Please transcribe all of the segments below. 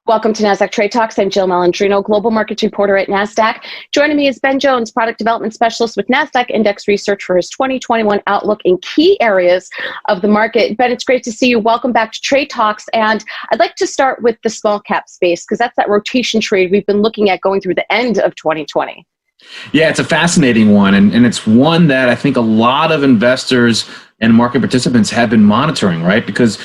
Welcome to Nasdaq Trade Talks. I'm Jill Malandrino, Global Markets Reporter at Nasdaq. Joining me is Ben Jones, Product Development Specialist with Nasdaq Index Research for his 2021 outlook in key areas of the market. Ben, it's great to see you. Welcome back to Trade Talks. And I'd like to start with the small cap space because that's that rotation trade we've been looking at going through the end of 2020. Yeah, it's a fascinating one. And it's one that I think a lot of investors and market participants have been monitoring, right? Because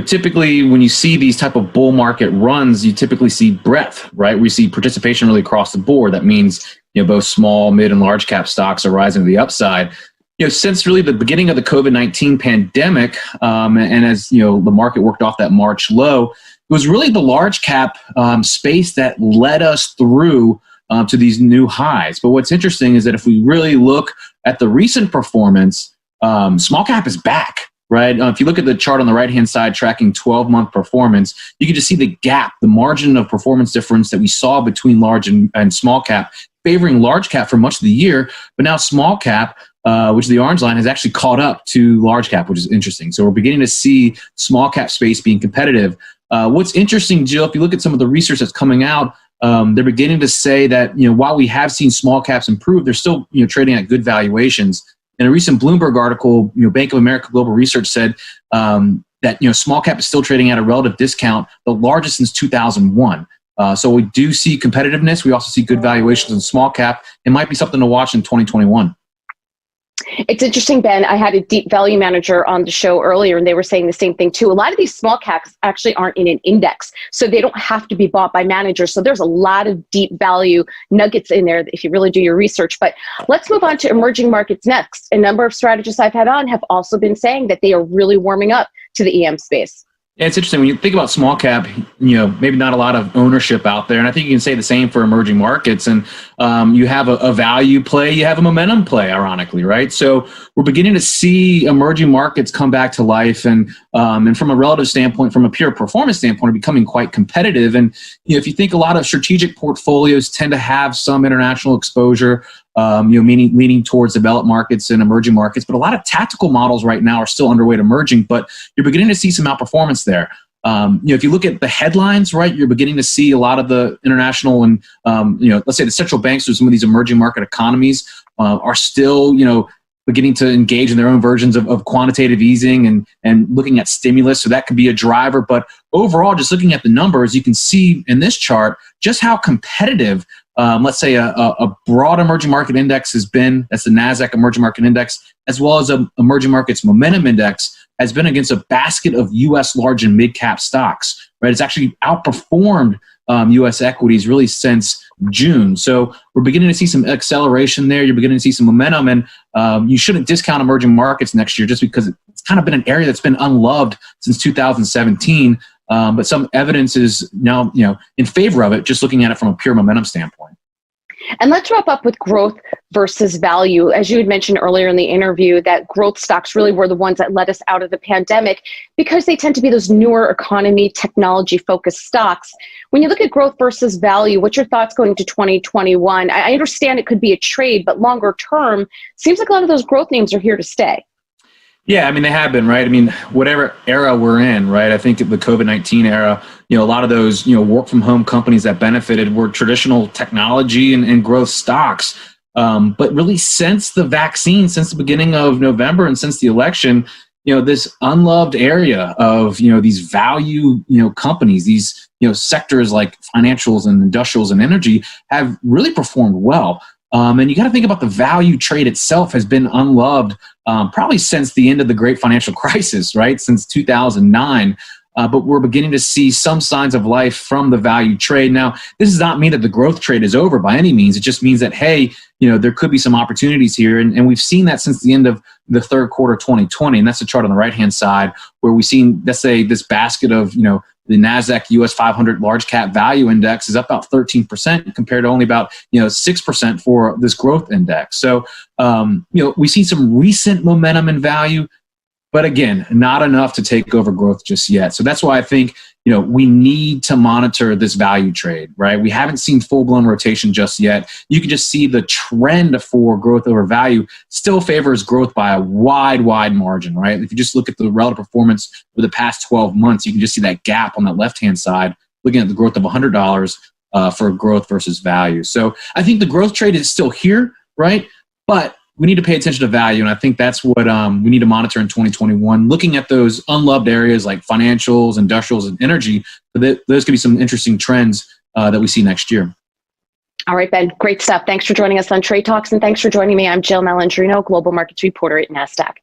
typically when you see these type of bull market runs, you typically see breadth, right? We see participation really across the board. That means, both small, mid, and large cap stocks are rising to the upside. Since really the beginning of the COVID-19 pandemic, and as the market worked off that March low, it was really the large cap space that led us through to these new highs. But what's interesting is that if we really look at the recent performance, small cap is back. Right. If you look at the chart on the right-hand side tracking 12-month performance, you can just see the gap, the margin of performance difference that we saw between large and small cap, favoring large cap for much of the year. But now small cap, which is the orange line, has actually caught up to large cap, which is interesting. So we're beginning to see small cap space being competitive. What's interesting, Jill, if you look at some of the research that's coming out, they're beginning to say that while we have seen small caps improve, they're still trading at good valuations. In a recent Bloomberg article, Bank of America Global Research said that small cap is still trading at a relative discount, the largest since 2001. So we do see competitiveness. We also see good valuations in small cap. It might be something to watch in 2021. It's interesting, Ben. I had a deep value manager on the show earlier, and they were saying the same thing too. A lot of these small caps actually aren't in an index, so they don't have to be bought by managers. So there's a lot of deep value nuggets in there if you really do your research. But let's move on to emerging markets next. A number of strategists I've had on have also been saying that they are really warming up to the EM space. Yeah, it's interesting when you think about small cap, maybe not a lot of ownership out there. And I think you can say the same for emerging markets. And you have a value play, you have a momentum play, ironically, right? So we're beginning to see emerging markets come back to life. And from a relative standpoint, from a pure performance standpoint, are becoming quite competitive. And if you think a lot of strategic portfolios tend to have some international exposure, meaning leaning towards developed markets and emerging markets, but a lot of tactical models right now are still underweight emerging, but you're beginning to see some outperformance there. If you look at the headlines, right, you're beginning to see a lot of the international and, let's say the central banks or some of these emerging market economies are still, beginning to engage in their own versions of quantitative easing and looking at stimulus. So that could be a driver. But overall, just looking at the numbers, you can see in this chart just how competitive let's say a broad emerging market index has been, that's the Nasdaq Emerging Market Index, as well as a emerging markets momentum index has been against a basket of U.S. large and mid cap stocks, right? It's actually outperformed U.S. equities really since June. So we're beginning to see some acceleration there. You're beginning to see some momentum, and you shouldn't discount emerging markets next year just because it's kind of been an area that's been unloved since 2017. But some evidence is now, in favor of it, just looking at it from a pure momentum standpoint. And let's wrap up with growth versus value. As you had mentioned earlier in the interview, that growth stocks really were the ones that led us out of the pandemic because they tend to be those newer economy, technology-focused stocks. When you look at growth versus value, what's your thoughts going into 2021? I understand it could be a trade, but longer term, seems like a lot of those growth names are here to stay. Yeah, they have been, right? Whatever era we're in, right? I think the COVID-19 era, a lot of those, work from home companies that benefited were traditional technology and growth stocks. But really since the vaccine, since the beginning of November and since the election, this unloved area of, these value, companies, these, sectors like financials and industrials and energy have really performed well. And you got to think about the value trade itself has been unloved probably since the end of the great financial crisis, right? Since 2009. But we're beginning to see some signs of life from the value trade. Now, this does not mean that the growth trade is over by any means. It just means that, hey, there could be some opportunities here. And we've seen that since the end of the third quarter 2020. And that's the chart on the right-hand side where we've seen, let's say, this basket of, the Nasdaq US 500 large cap value index is up about 13% compared to only about 6% for this growth index. So we've seen some recent momentum in value, but again, not enough to take over growth just yet. So that's why I think we need to monitor this value trade, right? We haven't seen full-blown rotation just yet. You can just see the trend for growth over value still favors growth by a wide margin, right? If you just look at the relative performance for the past 12 months, you can just see that gap on that left-hand side looking at the growth of $100 for growth versus value. So I think the growth trade is still here, right? But we need to pay attention to value, and I think that's what we need to monitor in 2021. Looking at those unloved areas like financials, industrials, and energy, those could be some interesting trends that we see next year. All right, Ben, great stuff. Thanks for joining us on Trade Talks, and thanks for joining me. I'm Jill Malandrino, Global Markets Reporter at Nasdaq.